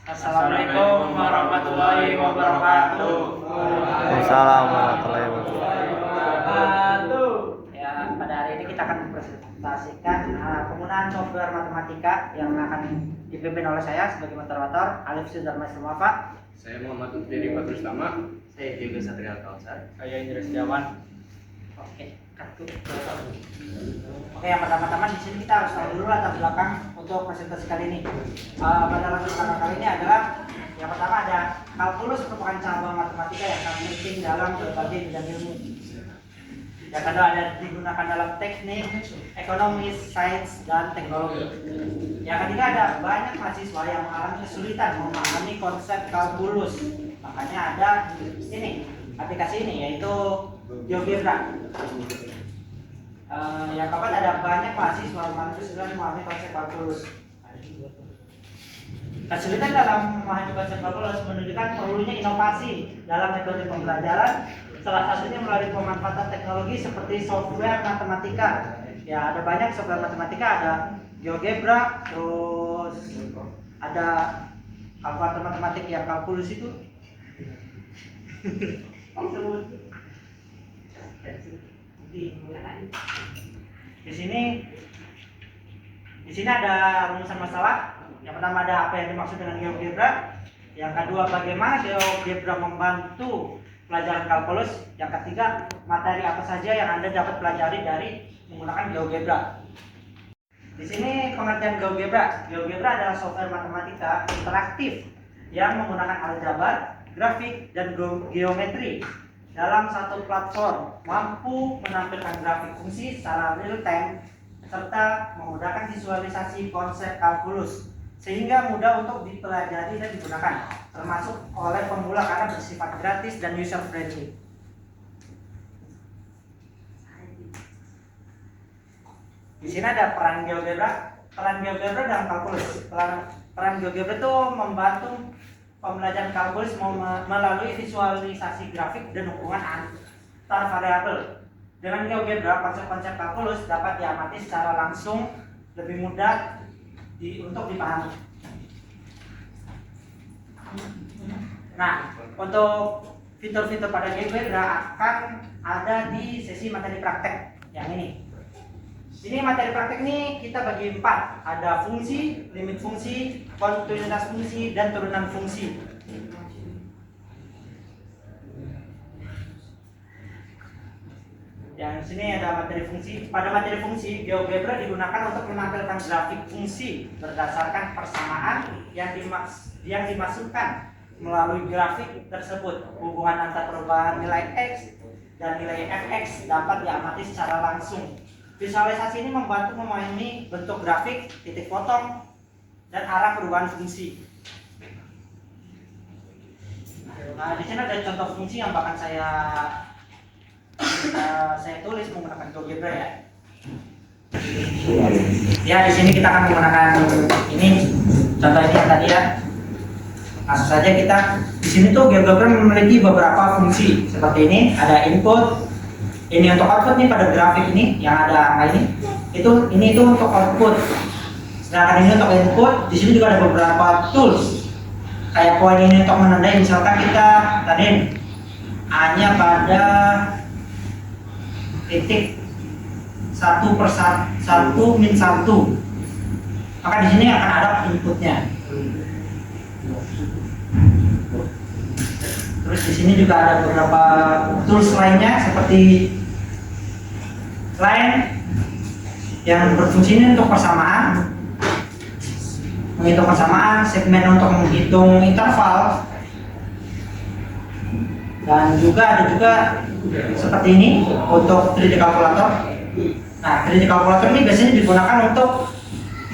Assalamualaikum warahmatullahi wabarakatuh. Waalaikumsalam warahmatullahi wabarakatuh. Ya, pada hari ini kita akan mempresentasikan penggunaan software matematika yang akan dipimpin oleh saya sebagai moderator, Alif Sudarma Sumafa. Saya Muhammad Utri Patrustama. Saya juga Satria Kausar. Saya Indra Setiawan. Oke, kartu. Oke, yang pertama-tama di sini kita harus tahu dulu latar belakang untuk presentasi kali ini. Pada latar belakang kali ini adalah yang pertama ada kalkulus merupakan cabang matematika yang sangat penting dalam berbagai bidang ilmu. Yang kedua ada digunakan dalam teknik, ekonomi, sains, dan teknologi. Yang ketiga ada banyak mahasiswa yang mengalami kesulitan memahami konsep kalkulus. Makanya ada ini aplikasi ini yaitu GeoGebra. Yang keempat ada banyak mahasiswa yang kesulitan memahami konsep kalkulus. Kesulitan dalam memahami konsep kalkulus menunjukkan perlunya inovasi dalam metode pembelajaran. Salah satunya melalui pemanfaatan teknologi seperti software matematika. Ya, ada banyak software matematika, ada GeoGebra, terus ada kalkulator matematik yang kalkulus itu. Di sini ada rumusan masalah. Yang pertama ada apa yang dimaksud dengan GeoGebra. Yang kedua bagaimana GeoGebra membantu pelajaran kalkulus. Yang ketiga materi apa saja yang Anda dapat pelajari dari menggunakan GeoGebra. Di sini pengertian GeoGebra. GeoGebra adalah software matematika interaktif yang menggunakan aljabar, grafik, dan geometri dalam satu platform, mampu menampilkan grafik fungsi secara real time serta memudahkan visualisasi konsep kalkulus sehingga mudah untuk dipelajari dan digunakan, termasuk oleh pemula karena bersifat gratis dan user friendly. Di sini ada peran GeoGebra. Peran GeoGebra dalam kalkulus. Peran GeoGebra itu membantu pembelajaran kalkulus melalui visualisasi grafik dan hubungan antar variabel. Dengan GeoGebra, konsep-konsep kalkulus dapat diamati secara langsung, lebih mudah untuk dipahami. Nah, untuk fitur-fitur pada GeoGebra akan ada di sesi materi praktek yang ini. Ini materi praktek ini kita bagi 4. Ada fungsi, limit fungsi, kontinuitas fungsi, dan turunan fungsi. Yang sini ada materi fungsi. Pada materi fungsi, GeoGebra digunakan untuk menampilkan grafik fungsi berdasarkan persamaan yang dimasukkan melalui grafik tersebut. Hubungan antar perubahan nilai X dan nilai Fx dapat diamati secara langsung. Visualisasi ini membantu memahami bentuk grafik, titik potong, dan arah perubahan fungsi. Nah, di sini ada contoh fungsi yang bahkan saya tulis menggunakan GeoGebra ya. Ya, di sini kita akan menggunakan ini contoh ini yang tadi ya. Langsung saja kita di sini tuh GeoGebra memiliki beberapa fungsi seperti ini. Ada input. Ini untuk output nih pada grafik ini yang ada angka ini. Ini itu untuk output. Sedangkan ini untuk input. Di sini juga ada beberapa tools. Kayak poin ini untuk menandai misalkan kita tadi A-nya pada titik 1/1 min 1. Maka di sini akan ada inputnya. Terus di sini juga ada beberapa tools lainnya seperti line yang berfungsi ini untuk persamaan, menghitung persamaan, segmen untuk menghitung interval, dan juga ada seperti ini untuk 3D kalkulator. Nah, 3D kalkulator ini biasanya digunakan untuk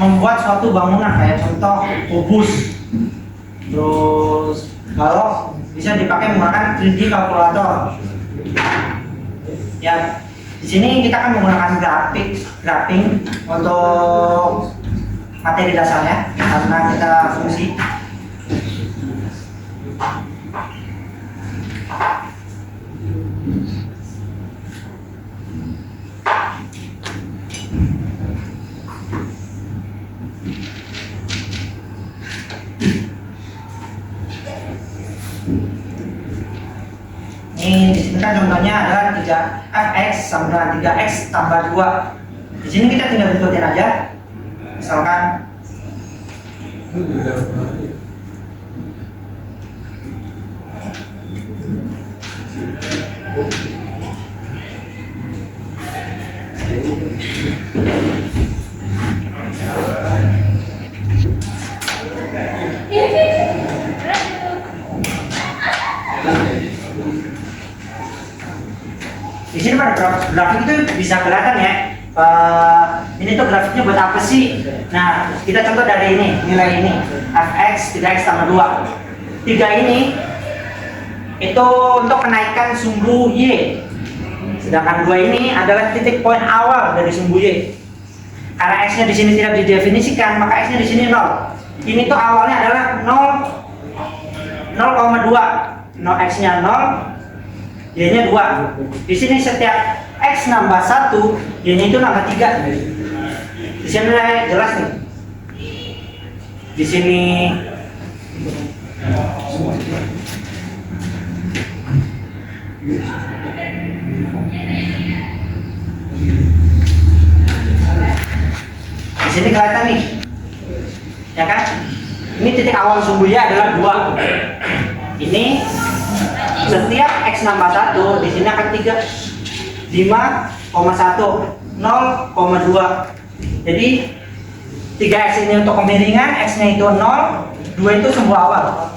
membuat suatu bangunan kayak contoh kubus. Terus kalau bisa dipakai menggunakan 3D kalkulator. Ya, di sini kita akan menggunakan graphing untuk materi dasarnya karena kita fungsi. keduanya adalah 3fx sama dengan 3x tambah 2. Di sini kita tinggal bentukin aja. Misalkan di sini pada grafik itu bisa kelihatan ya. Ini tuh grafiknya buat apa sih? Nah, kita contoh dari ini, nilai ini fx 3x tambah 2. 3 ini itu untuk kenaikan sumbu y, sedangkan 2 ini adalah titik poin awal dari sumbu y. Karena x-nya di sini tidak didefinisikan, maka x-nya di sini 0. Ini tuh awalnya adalah 0,2. 0 x-nya 0, y-nya 2. Di sini setiap x nambah 1, y-nya itu nambah 3. Di sini jelas nih. Di sini kelihatan nih. Ya kan? Ini titik awal sumbunya adalah 2. Ini setiap x nambah 1, di sini akan 3. 5,1, 0,2. Jadi 3x ini untuk kemiringan, x-nya itu 0, 2 itu sumbu awal.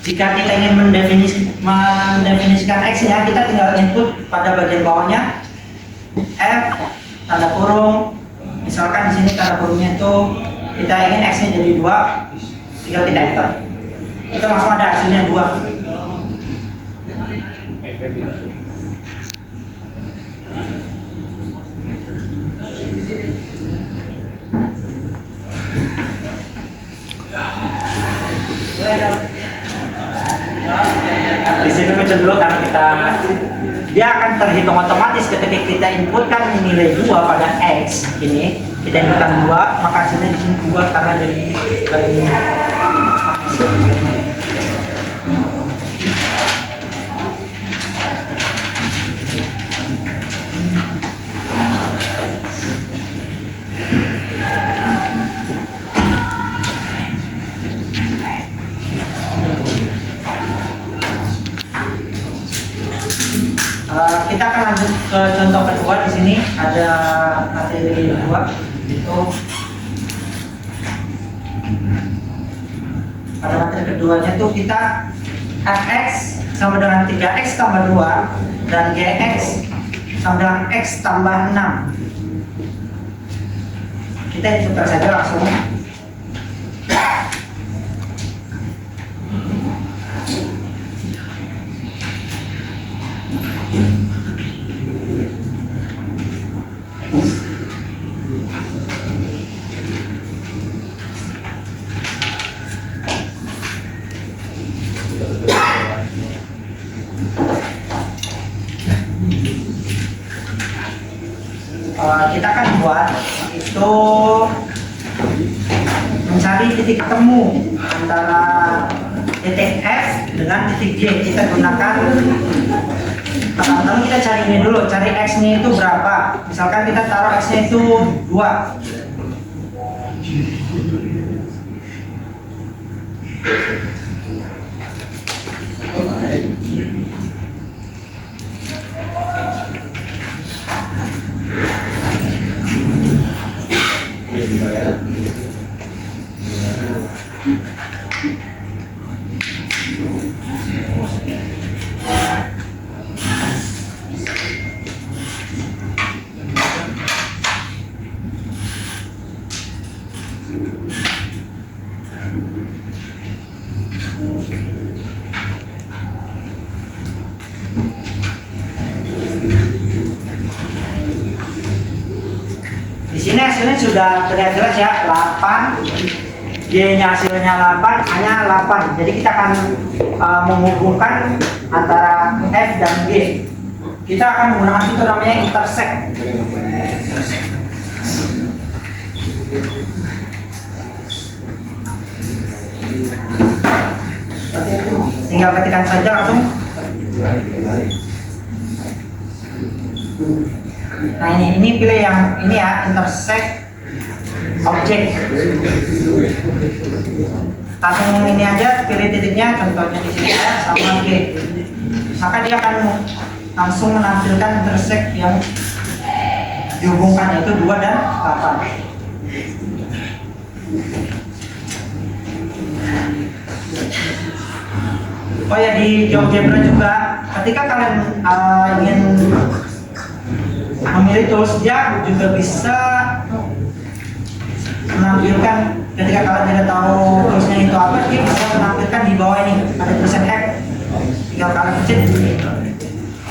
Jika kita ingin mendefinisikan x-nya, kita tinggal input pada bagian bawahnya f tanda kurung. Misalkan di sini tanda kurungnya itu kita ingin x-nya jadi 2, tinggal kita enter. Itu langsung ada hasilnya 2. Di sini macam dulu karena dia akan terhitung otomatis ketika kita inputkan nilai 2 pada x ini, kita inputkan 2, maka hasilnya di sini 2 karena dari ini. Kita akan lanjut ke contoh kedua. Di sini ada materi 2, itu pada materi keduanya tuh kita fx sama dengan 3x tambah 2 dan gx sama dengan x tambah 6. Kita putar saja langsung. Kita akan buat itu mencari titik temu antara titik F dengan titik G. Kita gunakan, pertama-tama kita cari ini dulu, cari X nya itu berapa. Misalkan kita taruh X nya itu 2. Di sini hasilnya sudah terlihat jelas ya, 8. Y-nya hasilnya 8, A-nya 8. Jadi kita akan menghubungkan antara F dan G. Kita akan menggunakan itu namanya intersect. Tinggal ketikkan saja langsung. Nah ini pilih yang ini ya, intersect object. Langsung ini aja, pilih titiknya, contohnya di sini ya, sama klik. Maka dia akan langsung menampilkan intersect yang dihubungkan, yaitu 2 dan 8. Oh ya, di GeoGebra juga ketika kalian ingin memilih tools, dia juga bisa menampilkan ketika kalian tidak tahu toolsnya itu apa, dia bisa menampilkan di bawah ini ada tulisan F, tinggal kalian pencet.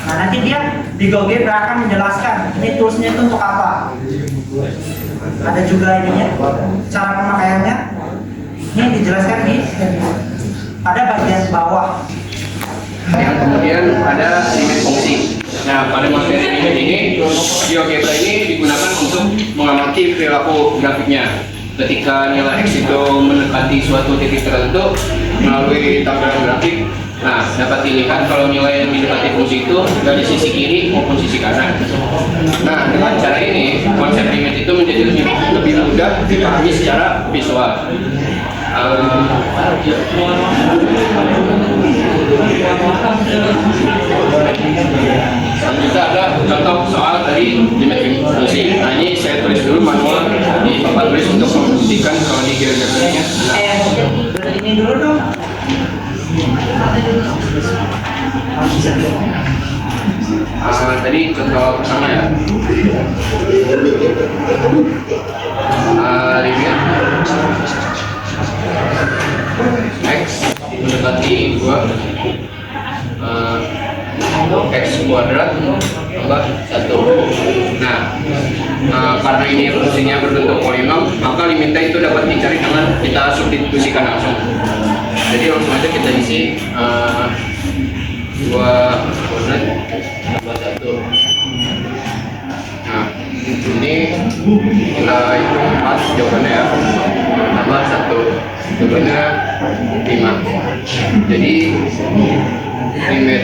Nah nanti dia di GeoGebra akan menjelaskan ini toolsnya itu untuk apa. Ada juga ininya, cara pemakaiannya. Ini dijelaskan di pada bagian bawah. Yang kemudian ada limit fungsi. Nah, pada materi limit ini, GeoGebra ini digunakan untuk mengamati perilaku grafiknya. Ketika nilai X itu mendekati suatu titik tertentu melalui tampilan grafik, nah dapat dilihat kalau nilai yang mendekati fungsi itu dari sisi kiri maupun sisi kanan. Nah, dengan cara ini konsep limit itu menjadi lebih mudah dipahami secara visual. Selanjutnya ada contoh soal dari limit fungsi. Nah ini saya tulis dulu manual di papan tulis untuk membuktikan kalau di GeoGebra-nya. Ini dulu dong. Tadi contoh pertama ya. Limit X mendekati 2 X kuadrat tambah 1. Nah, karena ini fungsinya berbentuk polinom, maka limitnya itu dapat dicari dengan kita substitusikan langsung. Jadi langsung aja kita isi 2 kuadrat tambah 1. Nah, ini kita hitung 4 jawabannya ya, tambah 1 jawabannya 5. Jadi limit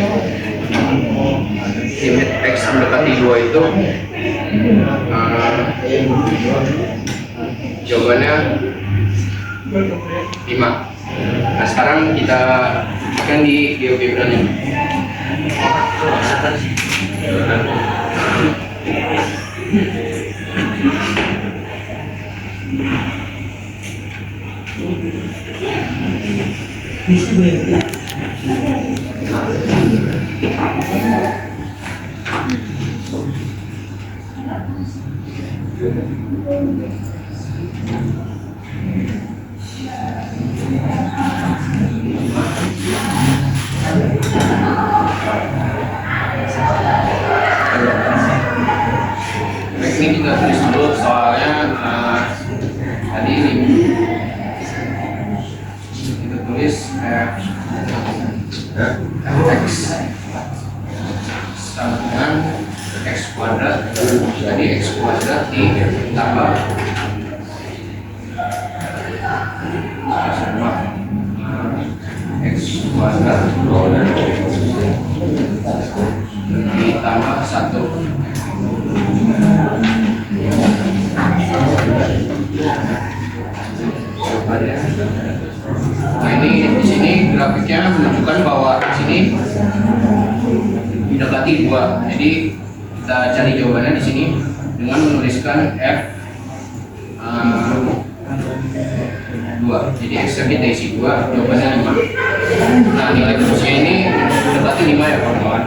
X mendekati 2 itu jawabannya 5. Nah sekarang kita akan di GeoGebra-nya. Ini kita tulis dulu soalnya tadi ini kita tulis X sama dengan X kuadrat, jadi X kuadrat ditambah sama X kuadrat ditambah 1. Nah ini di sini grafiknya menunjukkan bahwa di sini mendekati 2. Jadi kita cari jawabannya di sini dengan menuliskan F 2. Jadi X kita isi 2, jawabannya 5. Nah nilai terusnya ini mendekati 5 ya kawan-kawan.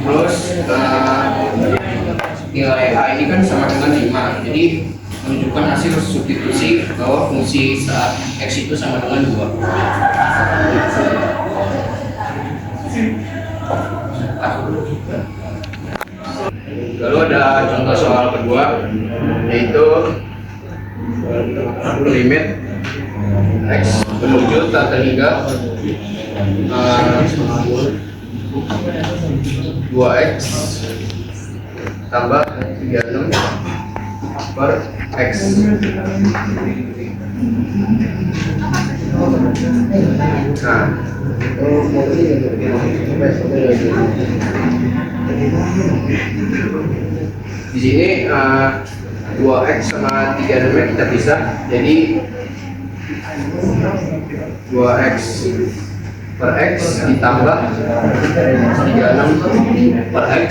Terus nilai A ini kan sama dengan 5. Jadi menunjukkan hasil substitusi bahwa fungsi saat X itu sama dengan 2. Lalu ada contoh soal kedua, yaitu limit X menuju tata hingga 2X tambah 36 per X. Nah, di sini 2X sama 3 kita pisah, jadi 2X per X ditambah 36 per X.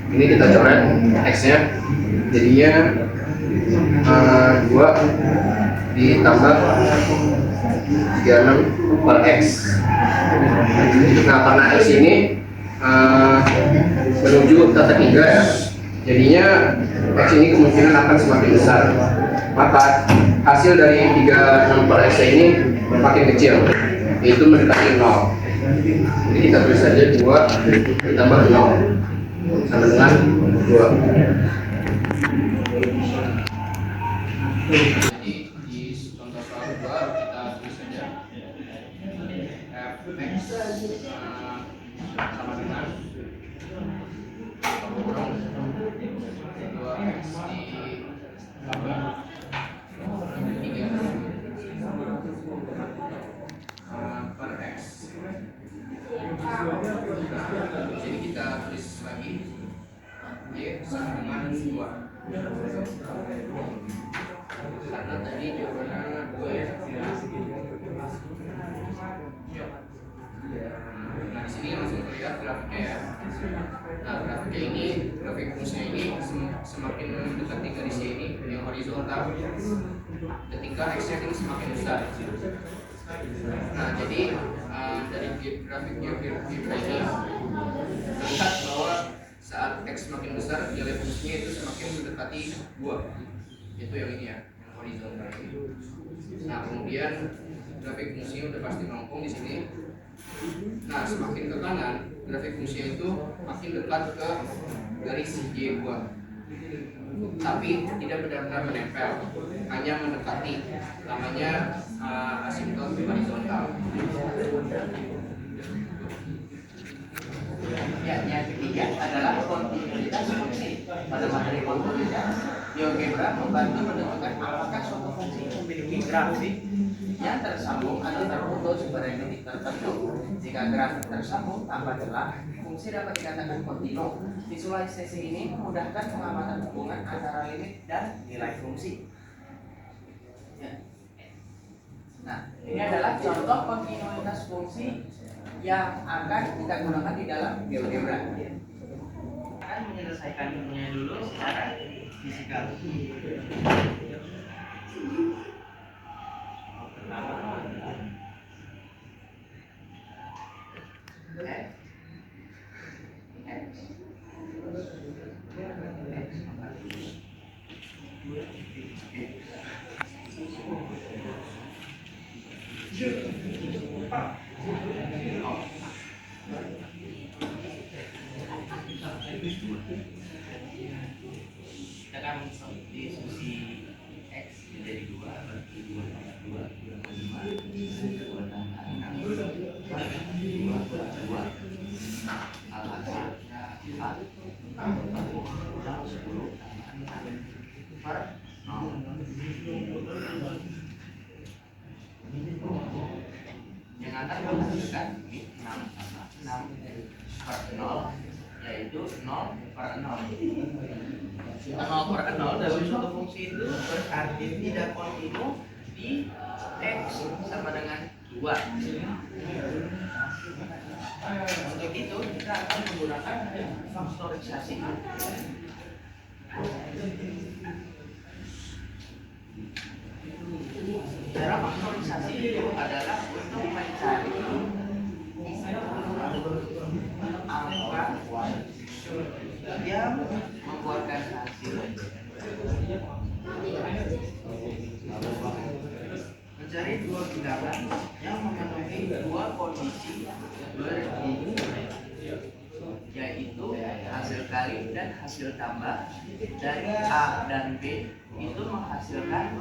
Ini kita coret X-nya, jadinya 2 ditambah 36 per X. Nah, karena X ini menuju tata 3 ya, jadinya X ini kemungkinan akan semakin besar. Maka hasil dari 36 per X ini makin kecil, yaitu mendekati 0. Jadi kita tulis saja 2 ditambah 0 sama dengan 2. Jadi di contoh soal 2 kita tulis saja fx sama dengan 2x ditambah 3 per x. Jadi kita tulis lagi y sama dengan 2, karena tadi jawabannya 2 ya. Nah, di sini langsung terlihat grafiknya ya. Nah, grafiknya ini, grafik fungsinya ini semakin mendekati garis ini yang horizontal ketika x-nya ini semakin besar. Nah, jadi dari grafik geometri ini terlihat bahwa saat x semakin besar, nilai fungsinya itu semakin mendekati 2, itu yang ini ya, yang horizontal ini. Nah, kemudian grafik fungsinya udah pasti melengkung di sini. Nah, semakin ke kanan, grafik fungsinya itu makin dekat ke garis y2, tapi tidak benar-benar menempel, hanya mendekati, namanya asimptot horizontal. Ya, yang ketiga adalah kontinuitas fungsi. Pada materi kontinuitas, GeoGebra membantu menentukan apakah suatu fungsi memiliki grafik yang tersambung atau terputus pada titik tertentu. Jika grafik tersambung tanpa celah, fungsi dapat dikatakan kontinu. Visualisasi ini memudahkan pengamatan hubungan antara limit dan nilai fungsi. Ya. Nah, ini adalah contoh kontinuitas fungsi yang akan kita gunakan di dalam GeoGebra. Akan menyelesaikannya dulu secara fisikal. Kita kan diskusi X menjadi 2 berarti 2 tambah 2 tambah 5 2 tambah 6 2 tambah 2 alhasilnya 4 tambah 10 tambah 6 per 0. Yang akan menghasilkan 6 tambah 6 per 0, yaitu 0 per 0. 0 per 0 dalam suatu fungsi itu berarti tidak kontinu di X sama dengan 2. Untuk itu kita akan menggunakan faktorisasi. Cara faktorisasi itu adalah untuk mencari angka yang membuahkan hasil, mencari dua bilangan yang memenuhi dua kondisi berdiri, yaitu hasil kali dan hasil tambah dari A dan B itu menghasilkan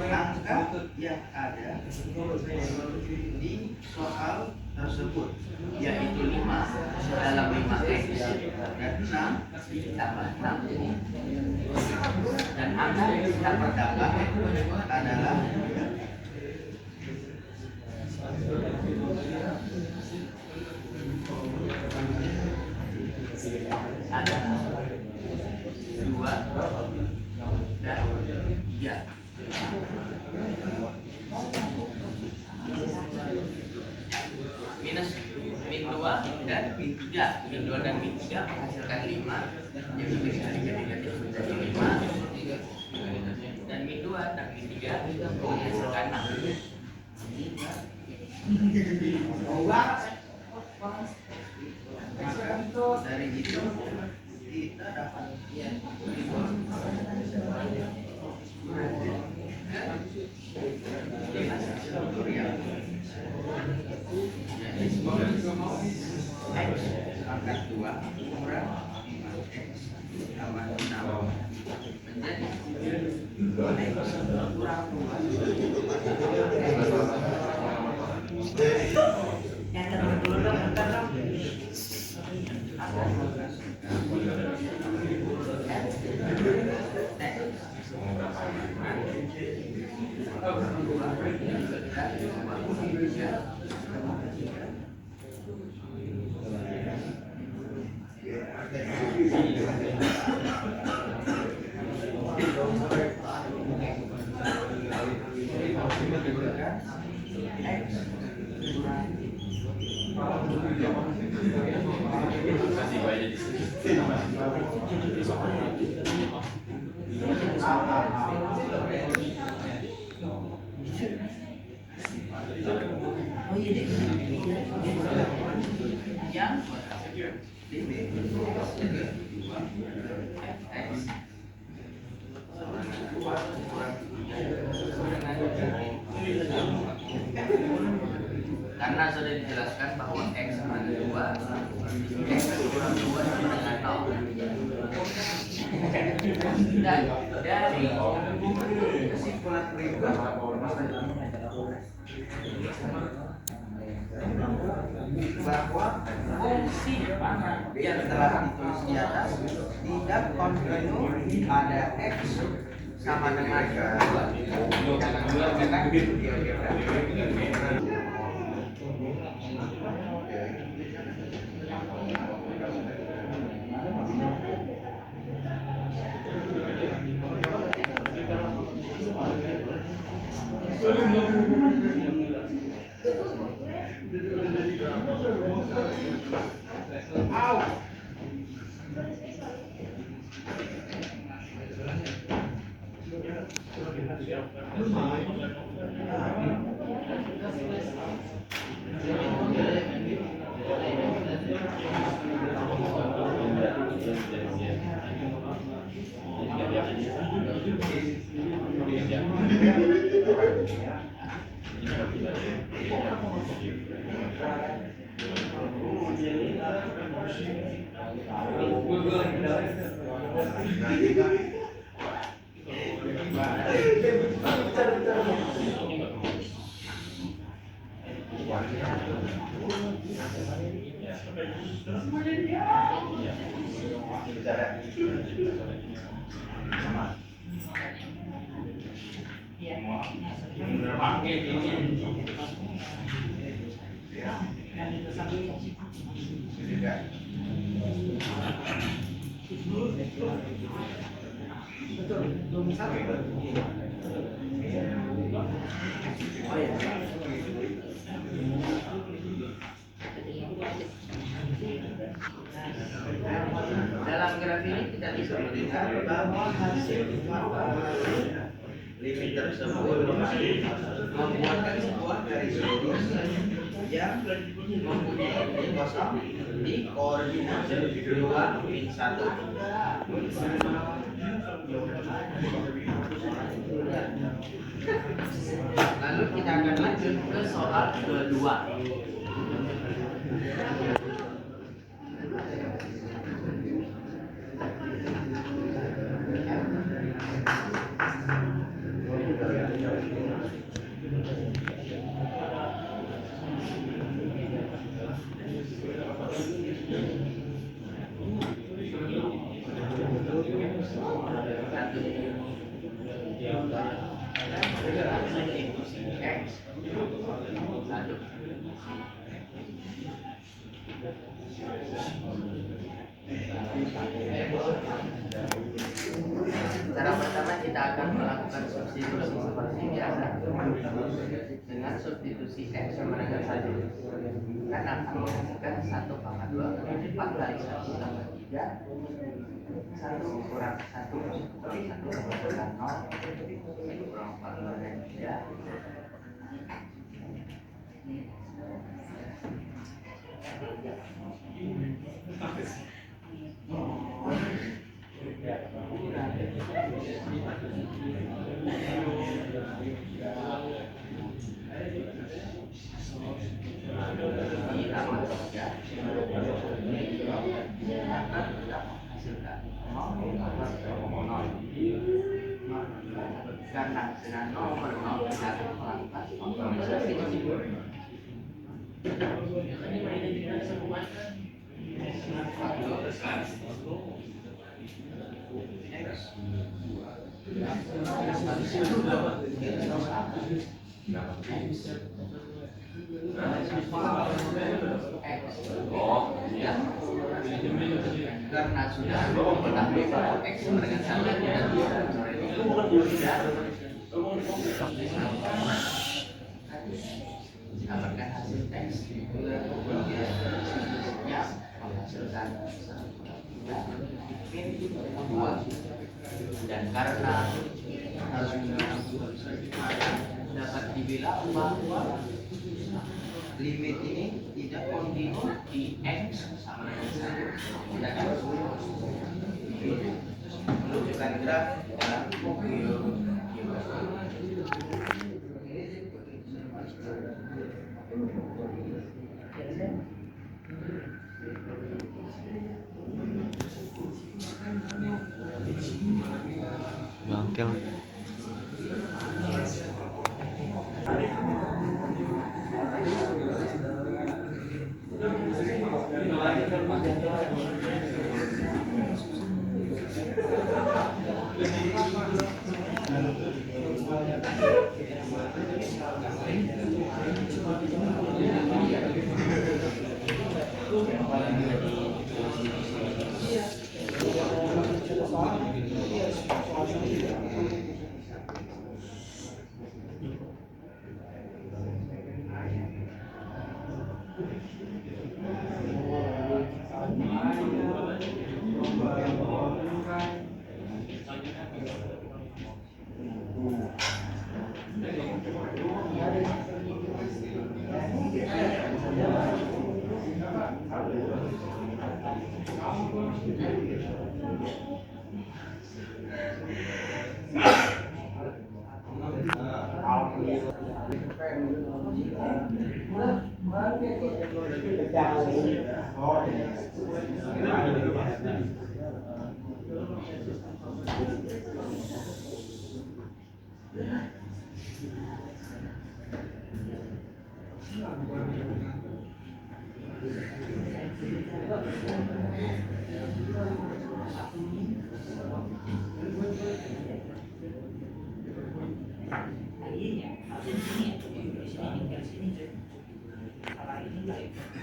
angka yang ada di soal tersebut, yaitu 5 dalam 5x dan 6 ditambah 6 jadi dan angka yang kita perdapat adalah ada 2 dan 3 minus min 2 dan min 3 min 2 dan min 3 menghasilkan 5 jadi bisa negatif menjadi 5 dan min 2 dan min 3 menghasilkan 6 dari itu kita dapat X pangkat 2 kurang 5X tambah 6 menjadi X kurang 2 Yang terlalu dulu dong, bentar dong. Oh iya deh. yang DB X karena sudah dijelaskan bahwa X sama 2 X kurang 2 sama dengan 0 dan dari kesimpulan berikut bahwa fungsi yang telah ditulis di atas tidak kontinu pada X sama dengan 2 dan mengerjakan GeoGebra. Dalam graf ini kita bisa melihat bahwa hasil limit tersebut membuatkan sebuah garis lurus yang mempunyai titik kosong di koordinat 2 min 1. Lalu kita akan lanjut ke soal kedua. Cara pertama kita akan melakukan substitusi seperti biasa dengan substitusi X sama dengan 1 kan akan menghasilkan 1 pangkat 2 kali 4 kali 1 tambah 3 1 kurang 1 kali 1 menghasilkan 0 1 kurang 4 kurang 3 karena dengan 0 per 0 kita akan melakukan optimalisasi karena sudah mengetahui bahwa X dengan sama dengan dapatkan hasil teks ya menghasilkan 2 dan karena dapat dibilang bahwa limit ini tidak kontinu di X sama dengan 1 dan menunjukkan graf dalam Bangkel.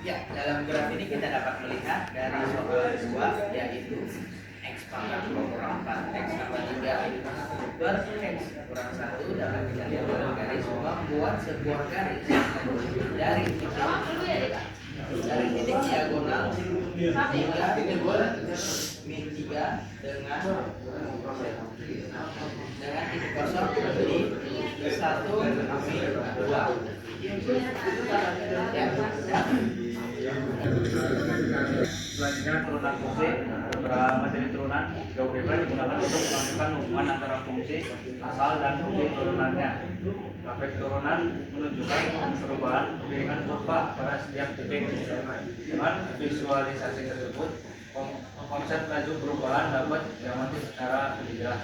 Ya, dalam graf ini kita dapat melihat dari soal 2 yaitu X pangkat 2 kurang 4 X tambah 3 per X kurang 1 dapat kita lihat dalam garis membuat sebuah garis dari titik diagonal 3 min 3 dengan titik kosong di 1 min 2 Selanjutnya turunan fungsi. Beberapa materi turunan GeoGebra digunakan untuk melakukan hubungan antara fungsi asal dan fungsi turunannya. Grafik turunan menunjukkan perubahan piringan kurva pada setiap titik. Dengan visualisasi tersebut, konsep laju perubahan dapat diamati secara lebih jelas.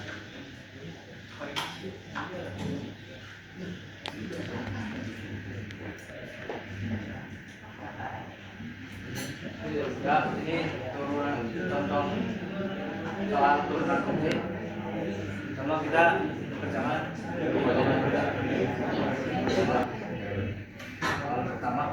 Ya, ini turunan contoh soal turunan fungsi. Sama kita kerjakan soal pertama.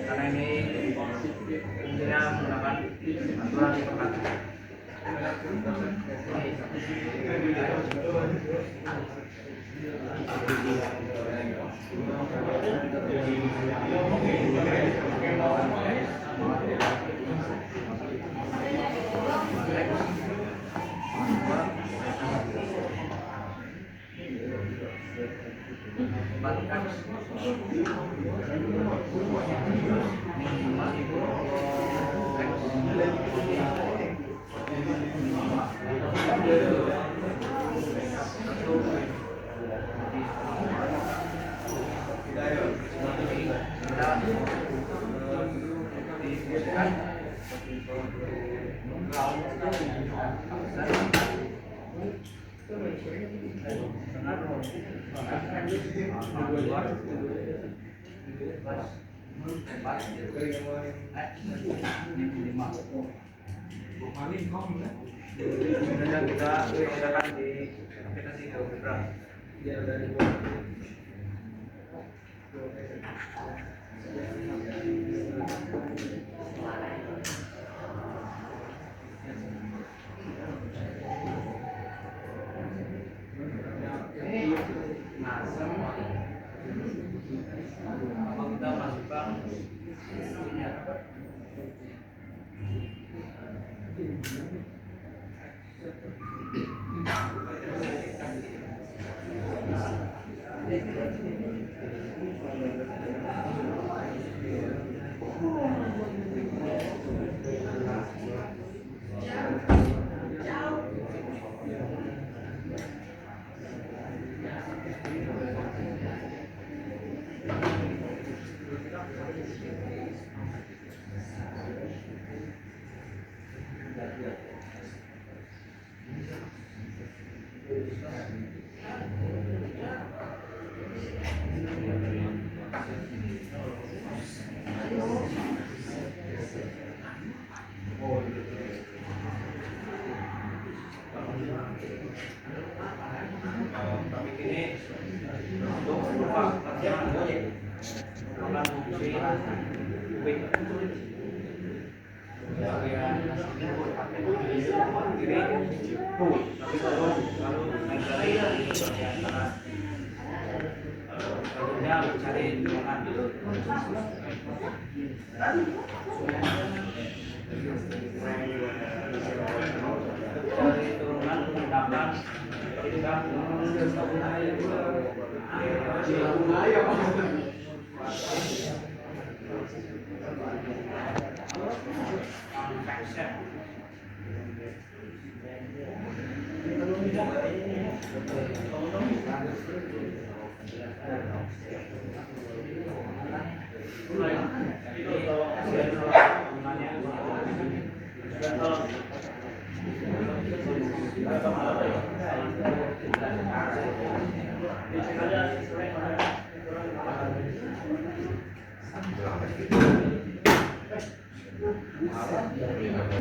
Karena ini fungsinya menggunakan aturan perkaturan. Kemudian kita gunakan di aplikasi GeoGebra. Kita masukkan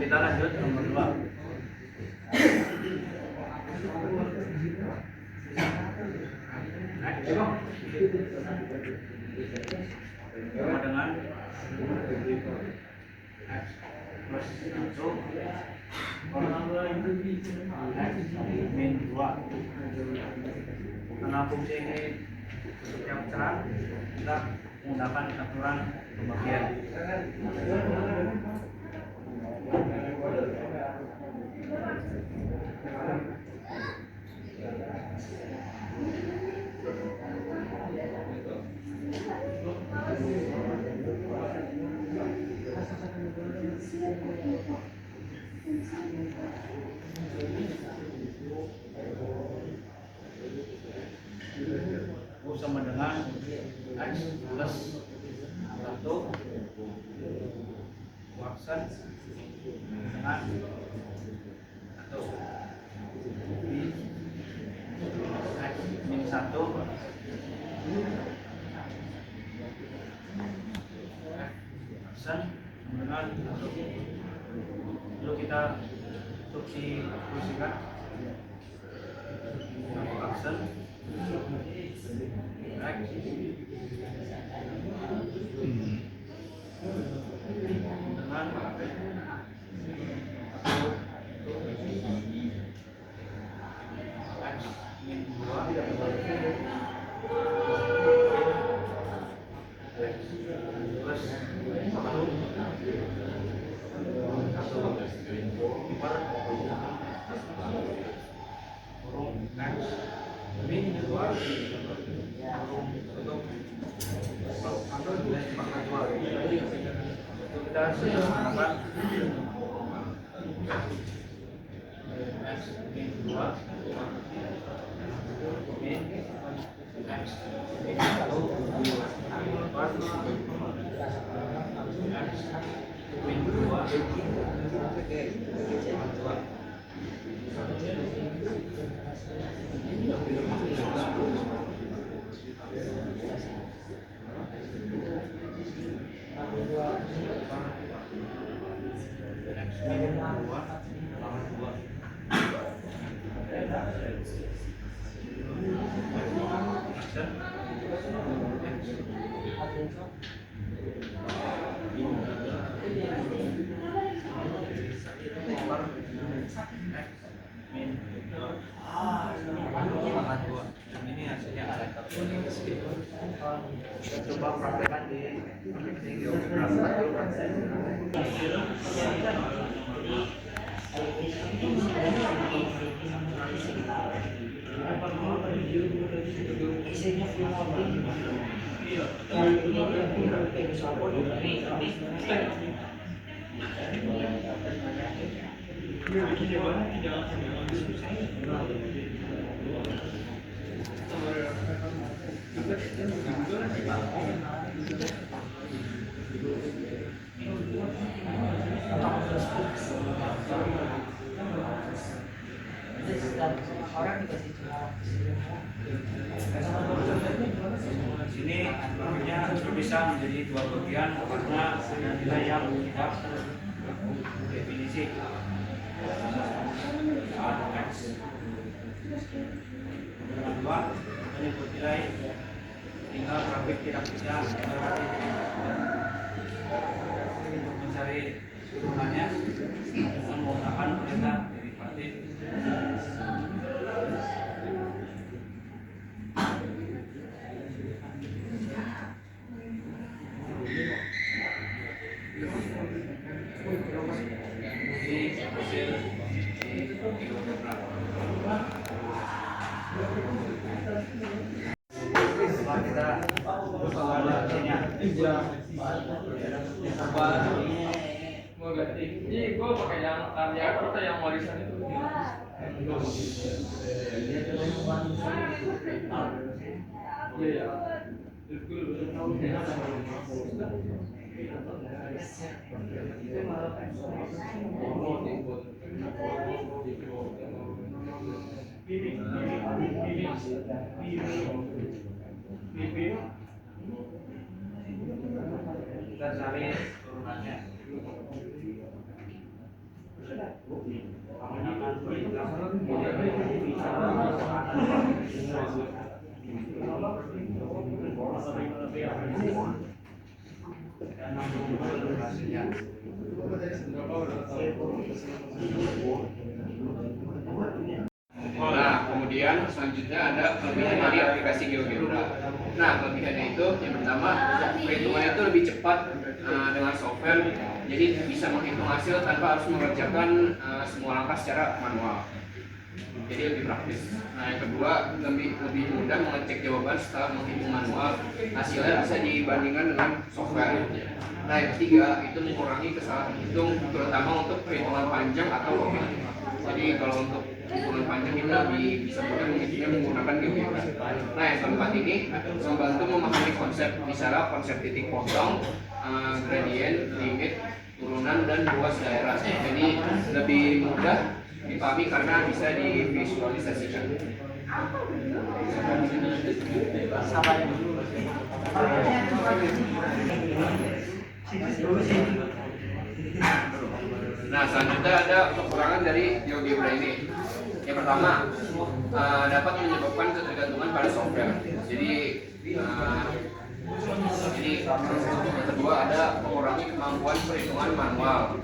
Kita lanjut nomor 2. Sama dengan min 2. Karena fungsi ini yang besar, kita menggunakan aturan pembagian. Sama dengan X plus 1 kuarsen dengan 1. diskusikan. Action. Next. Dengan X min 2 X plus 1 per X min 2 untuk kita menggunakan X min 2 min X min 1 per X min 2 ini hasilnya coba praktekkan di sini bagiannya bisa menjadi dua bagian karena ada nilai yang tidak definisi saat X. Yang kedua menyebut nilai tinggal grafik tidak bisa untuk mencari turunannya dengan menggunakan perintah derivatif. Ini gue pakai yang karya kita yang warisan itu. Iya. Kita cari turunannya. Nah, kemudian selanjutnya ada kelebihan dari aplikasi GeoGebra. Nah, kelebihannya itu yang pertama, perhitungannya itu lebih cepat dengan software, jadi bisa menghitung hasil tanpa harus mengerjakan semua langkah secara manual. Jadi lebih praktis. Nah, yang kedua, lebih mudah mengecek jawaban setelah menghitung manual. Hasilnya bisa dibandingkan dengan software. Nah, yang ketiga, itu mengurangi kesalahan hitung, terutama untuk perhitungan panjang atau logik. Jadi kalau untuk hitungan panjang kita lebih bisa mudah menghitungnya menggunakan GeoGebra. Nah, yang keempat ini membantu memahami konsep, misalnya konsep titik potong, gradient, limit, turunan, dan luas daerah. Jadi lebih mudah dipahami karena bisa divisualisasikan. Nah, selanjutnya ada kekurangan dari GeoGebra ini. Yang pertama, dapat menyebabkan ketergantungan pada software. Jadi yang kedua ada mengurangi kemampuan perhitungan manual.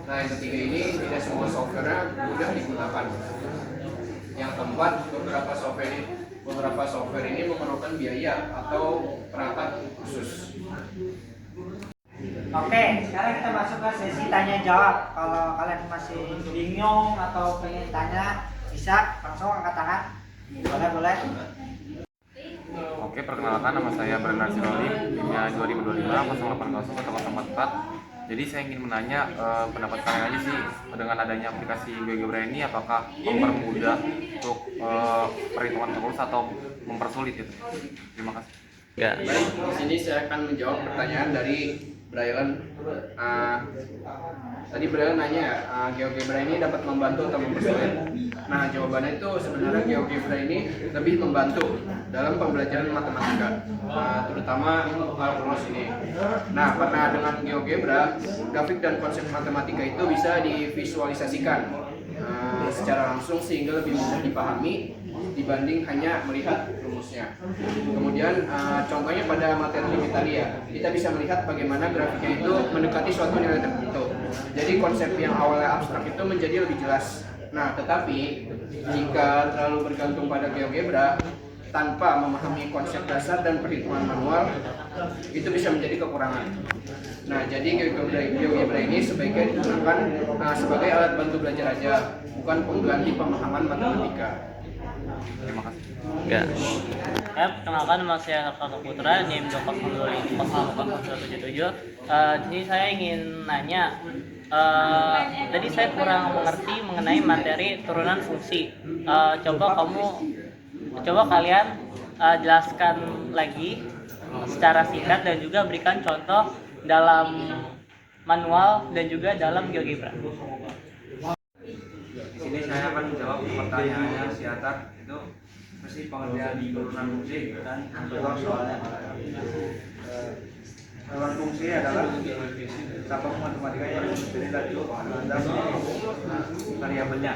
Nah, yang ketiga ini tidak semua software mudah digunakan. Yang keempat, beberapa software ini memerlukan biaya atau perangkat khusus. Oke, sekarang kita masuk ke sesi tanya jawab. Kalau kalian masih bingung atau pengen tanya, bisa langsung angkat tangan. Boleh. Oke, perkenalkan nama saya Brandon Siroli, timnya 2025 0801 144. Jadi saya ingin menanya pendapat kalian aja sih dengan adanya aplikasi GeoGebra ini, apakah mempermudah untuk perhitungan kalkulus atau mempersulit gitu? Terima kasih. Ya. Baik, di sini saya akan menjawab pertanyaan dari Brian. Tadi Brian nanya, GeoGebra ini dapat membantu atau mempersulit? Nah, jawabannya itu sebenarnya GeoGebra ini lebih membantu dalam pembelajaran matematika, terutama kalkulus ini. Nah, karena dengan GeoGebra, grafik dan konsep matematika itu bisa divisualisasikan secara langsung sehingga lebih mudah dipahami dibanding hanya melihat rumusnya. Kemudian contohnya pada materi limit tadi ya, kita bisa melihat bagaimana grafiknya itu mendekati suatu nilai tertentu. Jadi konsep yang awalnya abstrak itu menjadi lebih jelas. Nah, tetapi jika terlalu bergantung pada GeoGebra tanpa memahami konsep dasar dan perhitungan manual, itu bisa menjadi kekurangan. Nah, jadi GeoGebra ini sebaiknya digunakan sebagai alat bantu belajar aja, bukan pengganti pemahaman matematika. Terima kasih. Ya, perkenalkan nama saya Kakak Putra, NIM 202508177. Jadi saya ingin nanya, tadi saya kurang mengerti mengenai materi turunan fungsi. Coba kalian jelaskan lagi secara singkat dan juga berikan contoh dalam manual dan juga dalam GeoGebra. Di sini saya akan menjawab pertanyaannya si Atar, itu mesti pengertian turunan fungsi dan contoh soalnya. Turunan fungsi adalah cabang matematika yang terdiri dari pengantar variabelnya.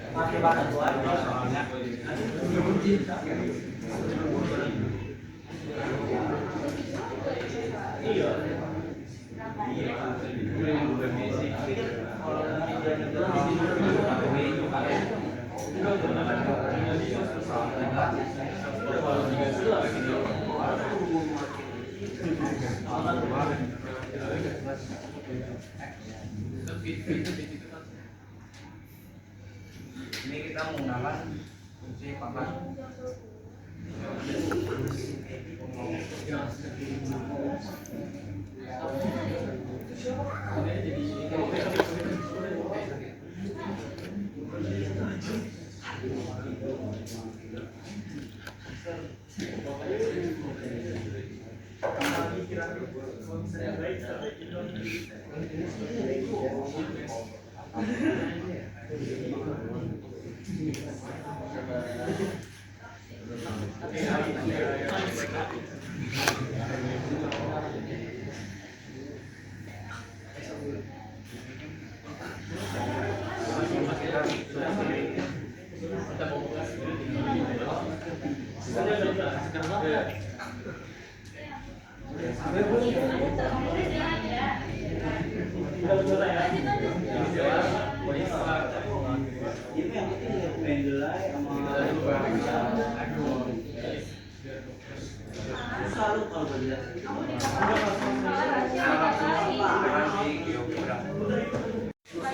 Masih banget Soalnya ini kita menggunakan fungsi pangkat.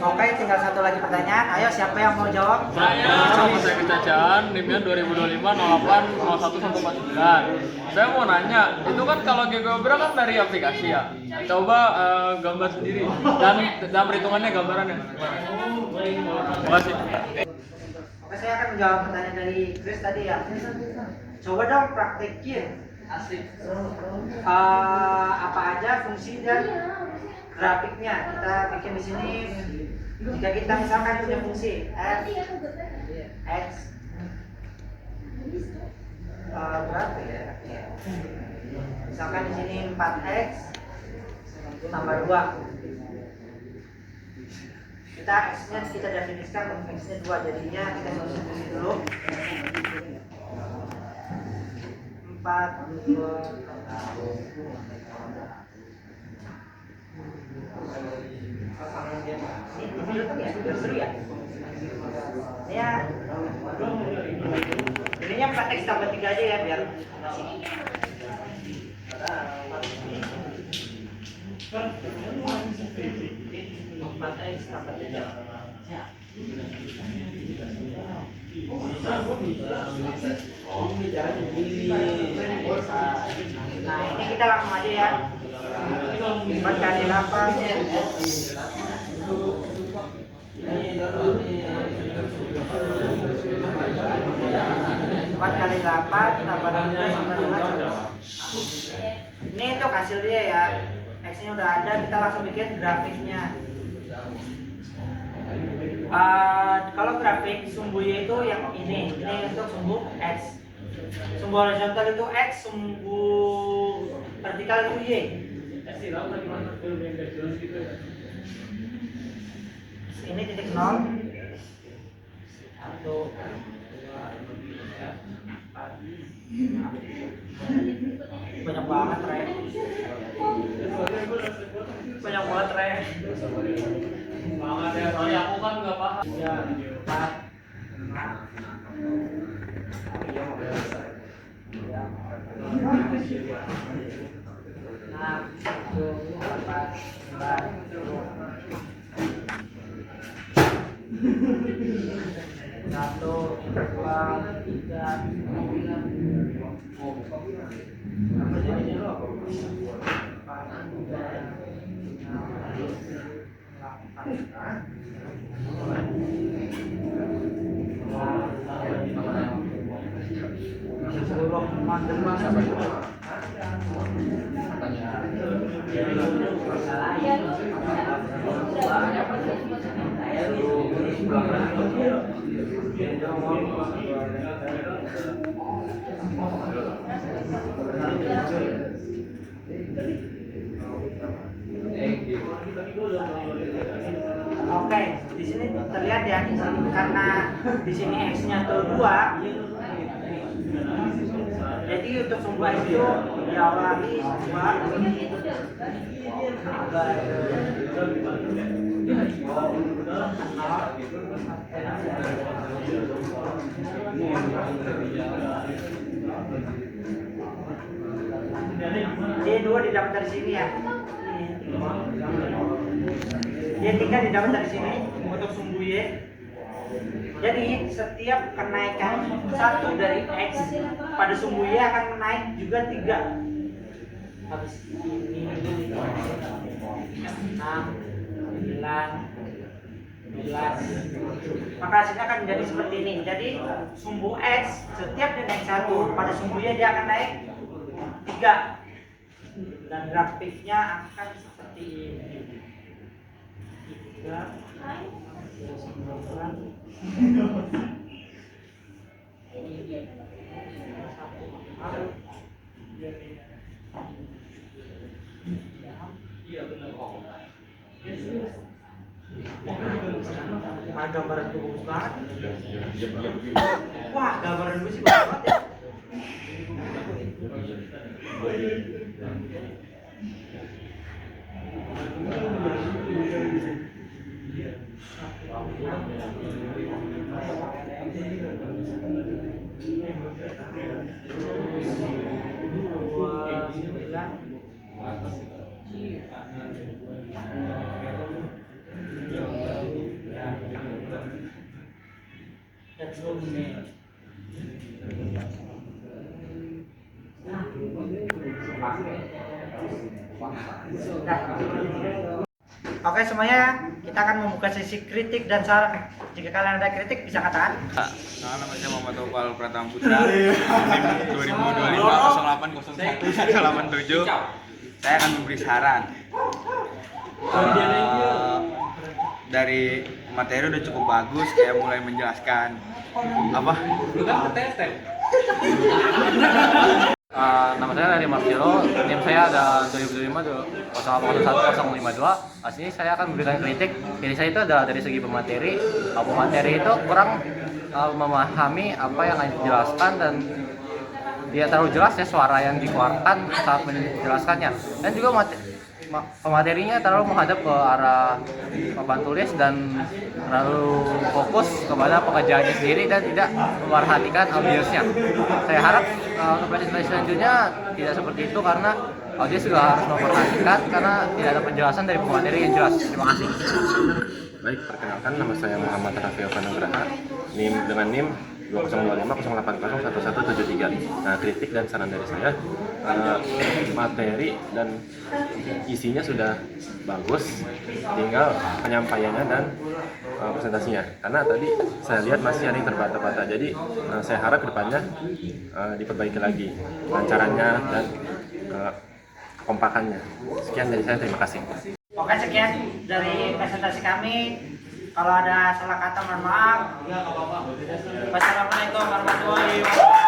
Oke, tinggal satu lagi pertanyaan. Ayo, siapa yang mau jawab? Nama saya Kecacan, NIM-nya 2025 08 01 149. Saya mau nanya, itu kan kalau GeoGebra kan dari aplikasi ya. Coba gambar sendiri dan perhitungannya gambarannya. Terima kasih. Oke, saya akan menjawab pertanyaan dari Chris tadi ya. Coba dong praktekin. Apa aja fungsi dan grafiknya. Kita bikin di sini. Jika kita misalkan punya fungsi f x berapa ya? Misalkan di sini 4x tambah 2. X-nya kita definisikan X-nya 2, jadinya kita substitusi dulu. 4 2 ya. Ininya 4x tambah 3 aja ya biar 4x tambah 3. Nah ini kita langsung aja ya. 4 kali 8 4 kali 8 tambah 2 tambah 2. Ini untuk hasilnya ya. X-nya udah ada, kita langsung bikin grafiknya. Kalau grafik sumbu Y itu yang ini untuk sumbu X. Sumbu horizontal itu X, sumbu vertikal itu Y. Ini titik 0. 1 banyak banget Re. Banyak banget Re. Banget ya, soalnya aku kan nggak paham. Ya, 4 Oke, di sini terlihat ya, karena di sini X-nya tuh 2. Jadi untuk sumbu X itu diawali 2. D2 didapat dari sini ya. D3 didapat dari sini untuk sumbu Y. Jadi setiap kenaikan 1 dari X pada sumbu Y akan naik juga 3. Habis ini 6, 9, 12. Maka hasilnya akan menjadi seperti ini. Jadi sumbu X setiap dia naik 1 pada sumbu Y dia akan naik 3. Dan grafiknya akan seperti ini. 3 gambaran tuh bagus banget. Wah, gambaran gue sih bagus banget ya. Oke semuanya, kita akan membuka sesi kritik dan saran. Jika kalian ada kritik bisa katakan. Nama saya Muhammad Topal Pratama Putra, NIM 2025 0801 187. Saya akan memberi saran. Dari materi udah cukup bagus, kayak mulai menjelaskan apa? Nama saya Larry Marcelo, NIM saya ada 2025 0811052. Sini saya akan memberikan kritik. Jadi saya itu adalah dari segi pemateri. Pemateri itu kurang memahami apa yang dijelaskan dan dia terlalu jelas ya suara yang dikeluarkan saat menjelaskannya. Dan juga pematerinya terlalu menghadap ke arah papan tulis dan terlalu fokus kepada pekerjaannya sendiri dan tidak memperhatikan audiensnya. Saya harap untuk presentasi selanjutnya tidak seperti itu karena audiens juga harus memperhatikan karena tidak ada penjelasan dari pemateri yang jelas. Terima kasih. Baik, perkenalkan nama saya Muhammad Rafiul Panugraha, dengan NIM 2025 080111173. Nah, kritik dan saran dari saya, materi dan isinya sudah bagus, tinggal penyampaiannya dan presentasinya. Karena tadi saya lihat masih ada yang terbata-bata, jadi saya harap kedepannya diperbaiki lagi lancarannya dan kekompakannya. Sekian dari saya, terima kasih. Oke, sekian dari presentasi kami. Kalau ada salah kata mohon maaf. Wassalamualaikum warahmatullahi wabarakatuh.